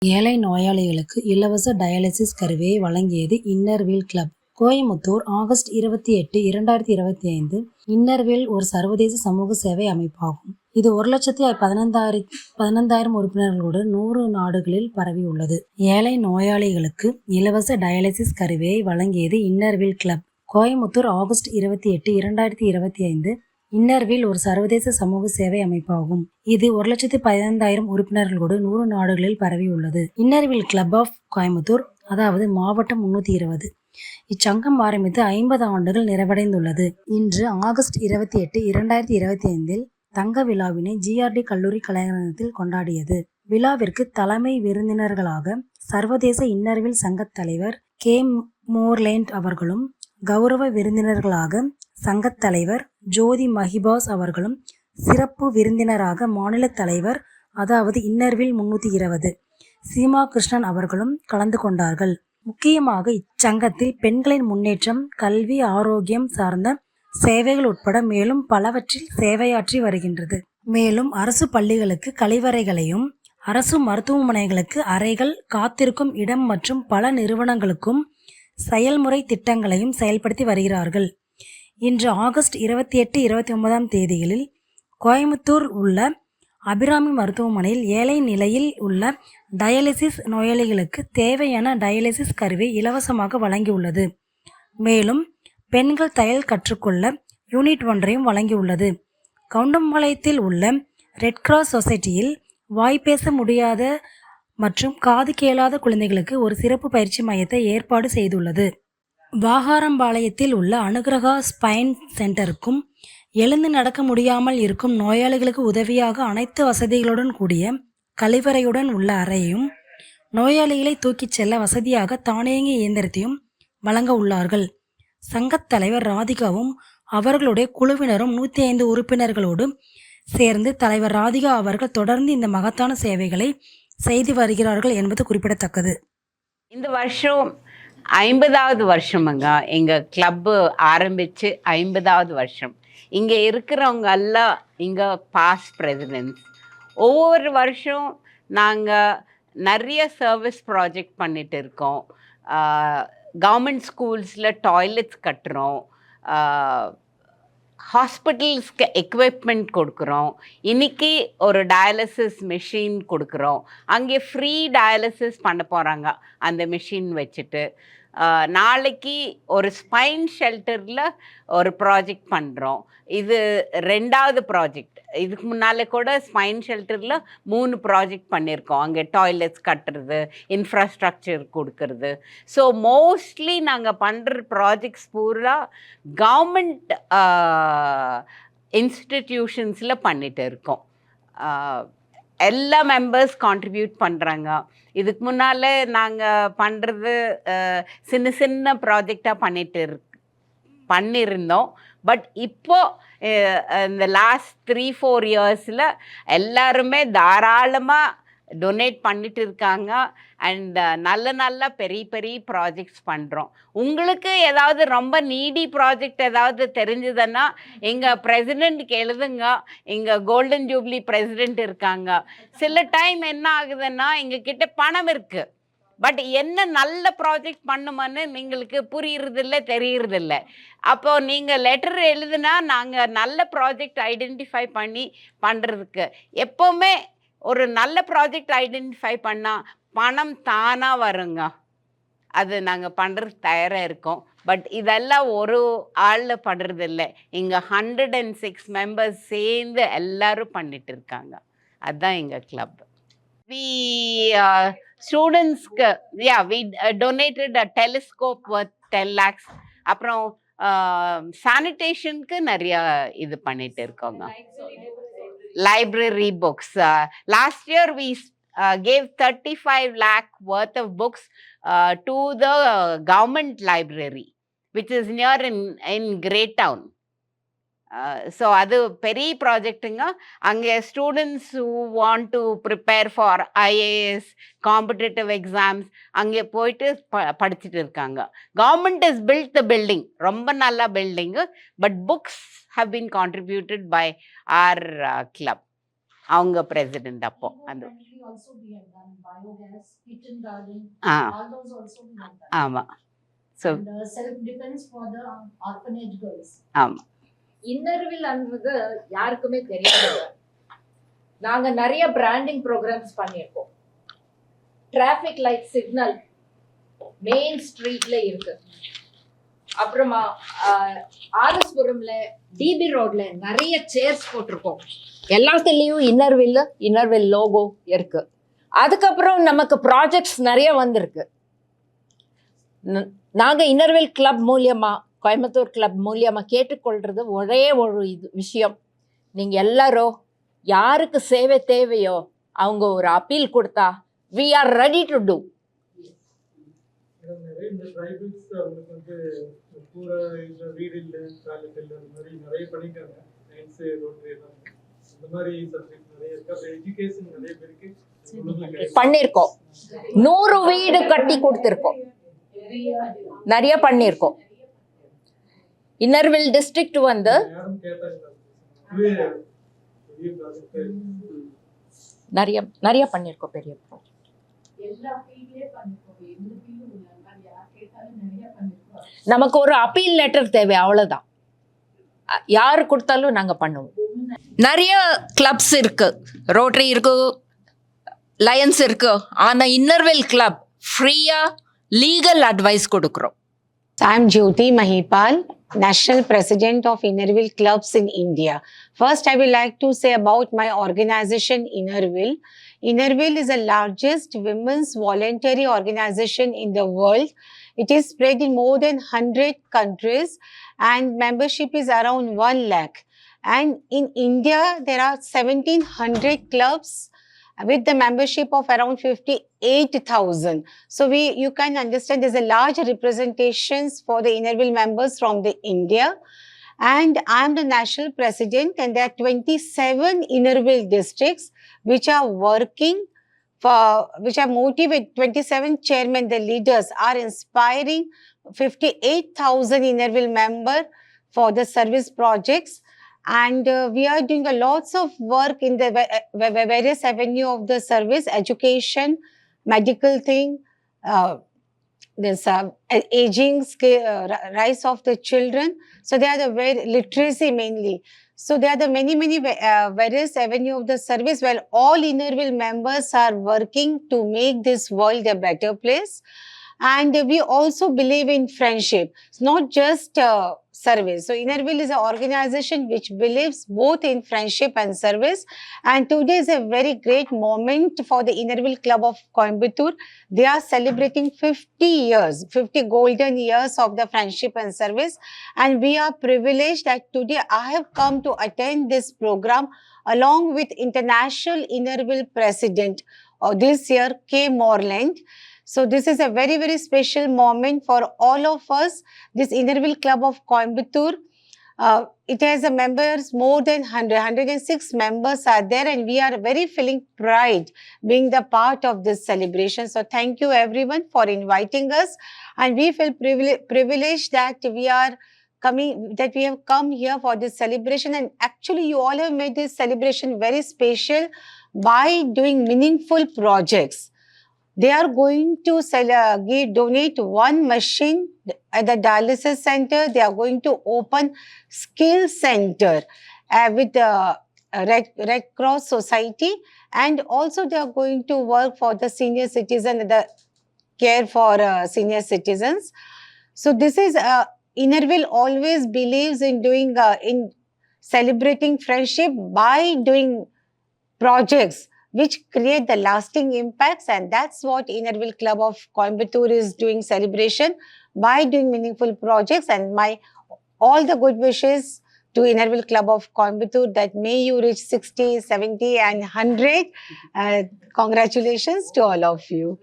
ஏழை நோயாளிகளுக்கு இலவச டயாலிசிஸ் கருவியை வழங்கியது Inner Wheel club. Coimbatore, August 28, 2025. Inner Wheel ஒரு சர்வதேச சமூக சேவை அமைப்பாகும். இது 1,15,000 உறுப்பினர்களோடு 100 நாடுகளில் பரவியுள்ளது. ஏழை நோயாளிகளுக்கு இலவச டயாலிசிஸ் கருவியை வழங்கியது Inner Wheel club. Coimbatore, August 28, 2025. Inner Wheel ஒரு சர்வதேச சமூக சேவை அமைப்பாகும். இது 1,15,000 உறுப்பினர்களோடு 100 நாடுகளில் பரவியுள்ளது. இன்னர்வீல் கிளப் ஆஃப் கோயமுத்தூர், அதாவது மாவட்டம் 320. இச்சங்கம் ஆரம்பித்து 50 ஆண்டுகள் நிறைவடைந்துள்ளது. இன்று ஆகஸ்ட் 28, 2025 தங்க விழாவினை GRD கல்லூரி கலையரங்கத்தில் கொண்டாடியது. விழாவிற்கு தலைமை விருந்தினர்களாக சர்வதேச இன்னர்வீல் சங்க தலைவர் கே. மோர்லேண்ட் அவர்களும், கௌரவ விருந்தினர்களாக சங்கத் தலைவர் ஜோதி மஹிபாஸ் அவர்களும், சிறப்பு விருந்தினராக மாநில தலைவர், அதாவது இன்னர்வீல் 320 சீமா கிருஷ்ணன் அவர்களும் கலந்து கொண்டார்கள். முக்கியமாக இச்சங்கத்தில் பெண்களின் முன்னேற்றம், கல்வி, ஆரோக்கியம் சார்ந்த சேவைகள் உட்பட மேலும் பலவற்றில் சேவையாற்றி வருகின்றது. மேலும் அரசு பள்ளிகளுக்கு கழிவறைகளையும், அரசு மருத்துவமனைகளுக்கு அறைகள், காத்திருக்கும் இடம் மற்றும் பல நிறுவனங்களுக்கும் செயல்முறை திட்டங்களையும் செயல்படுத்தி வருகிறார்கள். இன்று ஆகஸ்ட் 28, 29 தேதிகளில் கோயமுத்தூர் உள்ள அபிராமி மருத்துவமனையில் ஏழை நிலையில் உள்ள டயாலிசிஸ் நோயாளிகளுக்கு தேவையான டயாலிசிஸ் கருவி இலவசமாக வழங்கியுள்ளது. மேலும் பெண்கள் தையல் கற்றுக்கொள்ள யூனிட் ஒன்றையும் வழங்கியுள்ளது. கவுண்டம்பாளையத்தில் உள்ள ரெட் கிராஸ் சொசைட்டியில் வாய் பேச முடியாத மற்றும் காது கேளாத குழந்தைகளுக்கு ஒரு சிறப்பு பயிற்சி மையத்தை ஏற்பாடு செய்துள்ளது. வாகாரம்பாளையத்தில் உள்ள அனுகிரகா ஸ்பைன் சென்டருக்கும் எழுந்து நடக்க முடியாமல் இருக்கும் நோயாளிகளுக்கு உதவியாக அனைத்து வசதிகளுடன் கூடிய கழிவறையுடன் உள்ள அறையையும், நோயாளிகளை தூக்கிச் செல்ல வசதியாக தானியங்கி இயந்திரத்தையும் வழங்க உள்ளார்கள். சங்கத் தலைவர் ராதிகாவும் அவர்களுடைய குழுவினரும் 105 உறுப்பினர்களோடு சேர்ந்து தலைவர் ராதிகா அவர்கள் தொடர்ந்து இந்த மகத்தான சேவைகளை செய்து வருகிறார்கள் என்பது குறிப்பிடத்தக்கது. இந்த வருஷம் 50வது வருஷமுங்க எங்கள் கிளப்பு ஆரம்பித்து 50வது வருஷம். இங்கே இருக்கிறவங்க எல்லாம் இங்கே பாஸ்ட் பிரசிடென்ட்ஸ். ஒவ்வொரு வருஷம் நாங்கள் நிறைய சர்வீஸ் ப்ராஜெக்ட் பண்ணிட்டு இருக்கோம். கவர்மெண்ட் ஸ்கூல்ஸில் டாய்லெட்ஸ் கட்டுறோம், ஹாஸ்பிட்டல்ஸ்க்கு எக்யூப்மெண்ட் கொடுக்குறோம். இன்றைக்கி ஒரு டயாலிசிஸ் மிஷின் கொடுக்குறோம். அங்கே ஃப்ரீ டயாலிசிஸ் பண்ண போகிறாங்க அந்த மிஷின் வச்சுட்டு. நாளைக்கு ஒரு ஸ்பைன் ஷெல்டரில் ஒரு ப்ராஜெக்ட் பண்ணுறோம். இது 2வது ப்ராஜெக்ட். இதுக்கு முன்னால் கூட ஸ்பைன் ஷெல்டரில் 3 ப்ராஜெக்ட் பண்ணியிருக்கோம். அங்கே டாய்லெட்ஸ் கட்டுறது, இன்ஃப்ராஸ்ட்ரக்சர் கொடுக்கறது. ஸோ மோஸ்ட்லி நாங்கள் பண்ணுற ப்ராஜெக்ட்ஸ் பூரா கவர்மெண்ட் இன்ஸ்டிடியூஷன்ஸில் பண்ணிட்டு இருக்கோம். எல்லா மெம்பர்ஸ் கான்ட்ரிபியூட் பண்ணுறாங்க. இதுக்கு முன்னால் நாங்கள் பண்ணுறது சின்ன சின்ன ப்ராஜெக்டாக பண்ணியிருந்தோம். பட் இப்போது இந்த லாஸ்ட் 3-4 இயர்ஸில் எல்லாருமே தாராளமாக டொனேட் பண்ணிட்டு இருக்காங்க. அண்ட் நல்ல பெரிய பெரிய ப்ராஜெக்ட்ஸ் பண்ணுறோம். உங்களுக்கு ஏதாவது ரொம்ப நீடி ப்ராஜெக்ட் ஏதாவது தெரிஞ்சதுன்னா எங்கள் பிரசிடெண்ட்டுக்கு எழுதுங்க. எங்கள் கோல்டன் ஜூப்ளி பிரசிடெண்ட் இருக்காங்க. சில டைம் என்ன ஆகுதுன்னா எங்ககிட்ட பணம் இருக்குது, பட் என்ன நல்ல ப்ராஜெக்ட் பண்ணுமான்னு எங்களுக்கு புரியுறதில்ல, தெரியறதில்ல. அப்போது நீங்கள் லெட்டர் எழுதுனா நாங்கள் நல்ல ப்ராஜெக்ட் ஐடென்டிஃபை பண்ணி பண்ணுறதுக்கு எப்போவுமே ஒரு நல்ல ப்ராஜெக்ட் ஐடென்டிஃபை பண்ணால் பணம் தானாக வருங்க. அது நாங்கள் பண்ணுறதுக்கு தயாராக இருக்கோம். பட் இதெல்லாம் ஒரு ஆளில் பண்ணுறதில்ல. இங்கே 106 மெம்பர்ஸ் சேர்ந்து எல்லோரும் பண்ணிட்டு இருக்காங்க. அதுதான் எங்கள் கிளப். We ஸ்டூடெண்ட்ஸ்க்கு we donated a telescope worth 10 lakhs. அப்புறம் சானிடேஷனுக்கு நிறையா இது பண்ணிட்டு இருக்கோங்க. Library books. Last year we gave 35 lakh worth of books to the government library, which is near in Great Town. So அது பெரிய ப்ராஜெக்ட்டுங்க. அங்கே students who want to prepare for IAS competitive exams அங்கே போயிட்டு படிச்சுட்டு இருக்காங்க. Government is build the building, ரொம்ப நல்ல building. But books have been contributed by our club. அவங்க பிரசிடென்ட் அப்போ அது Also we have done biogas, kitchen garden, ah all those also we have done. ஆமா so And self-defense for the orphanage girls. ஆமா இன்னர்வில்ன்றது யாருக்குமே தெரியாது. நாங்க நிறைய branding programs பண்ணியிருக்கோம். டிராஃபிக் லைட் சிக்னல் மெயின் ஸ்ட்ரீட்ல இருக்கு. அப்புறமா ஆர்எஸ்புரம்ல டிபி ரோட்ல நிறைய சேர்ஸ் போட்டிருக்கோம். எல்லாத்துலேயும் இன்னர்வில் லோகோ இருக்கு. அதுக்கப்புறம் நமக்கு ப்ராஜெக்ட்ஸ் நிறைய வந்திருக்கு. நாங்கள் இன்னர்வில் கிளப் மூலியமா, கோயம்புத்தூர் கிளப் மூலியமா கேட்டுக்கொள்றது ஒரே ஒரு விஷயம், நீங்கள் எல்லாரும் யாருக்கு சேவை தேவையோ அவங்க ஒரு அப்பீல் கொடுத்தா we are ready to do. இந்த ட்ரைபல்ஸ் அவங்களுக்கு வந்து பூரா இந்த வீடு இல்லை, டாய்லெட் இல்லை, அந்த மாதிரி நிறைய பண்ணியிருக்காங்க. சயின்ஸு, ரோட்டரி எல்லாம் இந்த மாதிரி சப்ஜெக்ட் நிறைய இருக்கு. அப்புறம் எஜுகேஷன் நிறைய பேருக்கு பண்ணியிருக்கோம். 100 வீடு கட்டி கொடுத்துருக்கோம். நிறைய பண்ணியிருக்கோம். இன்னர்வில் டிஸ்ட்ரிக்ட் வந்து யாரும் கேட்டாங்க பெரிய ப்ராஜெக்ட் நிறைய பண்ணியிருக்கோம். பெரிய ப்ராஜெக்ட் நமக்கு ஒரு அப்பீல் லெட்டர் தேவை, அவ்வளோதான். யாரு கொடுத்தாலும் நாங்கள் பண்ணுவோம். நிறைய கிளப்ஸ் இருக்கு, ரோட்டரி இருக்கு, லயன்ஸ் இருக்கு. ஆனால் இன்னர்வில் கிளப் ஃப்ரீயாக லீகல் அட்வைஸ் கொடுக்குறோம். I'm Jyoti Mahipal, National President of Innerville Clubs in India. First, I would like to say about my organization Innerville. Innerville is the largest women's voluntary organization in the world. It is spread in more than 100 countries and membership is around 1 lakh. And in India, there are 1700 clubs with the membership of around 58,000. So you can understand there's a large representations for the Innerville members from the India. And I'm the national president, and there are 27 Innerville districts which are working for, which are motivated. 27 chairmen, the leaders are inspiring 58,000 Innerville members for the service projects. And we are doing a lots of work in the various avenue of the service, education, medical thing, there's aging, rise of the children. So they are the literacy mainly. So there are the many various avenue of the service where all Innerville members are working to make this world a better place. And we also believe in friendship. It's not just service. So Innerville is an organization which believes both in friendship and service. And today is a very great moment for the Innerville Club of Coimbatore. They are celebrating 50 years, 50 golden years of the friendship and service. And we are privileged that today I have come to attend this program along with International Innerville President of this year, K. Moreland. So this is a very special moment for all of us. This Innerville Club of Coimbatore, it has a members more than 106 members are there, and we are very feeling pride being the part of this celebration. So thank you everyone for inviting us, and we feel privileged that we have come here for this celebration. And actually you all have made this celebration very special by doing meaningful projects. They are going to donate 1 machine at the dialysis center. They are going to open skill center with the Red Cross Society, and also they are going to work for the senior citizen, the care for senior citizens. So this is Innerville always believes in doing in celebrating friendship by doing projects which create the lasting impacts, and that's what Innerville Club of Coimbatore is doing celebration by doing meaningful projects. And my all the good wishes to Innerville Club of Coimbatore that may you reach 60, 70 and 100. Congratulations to all of you.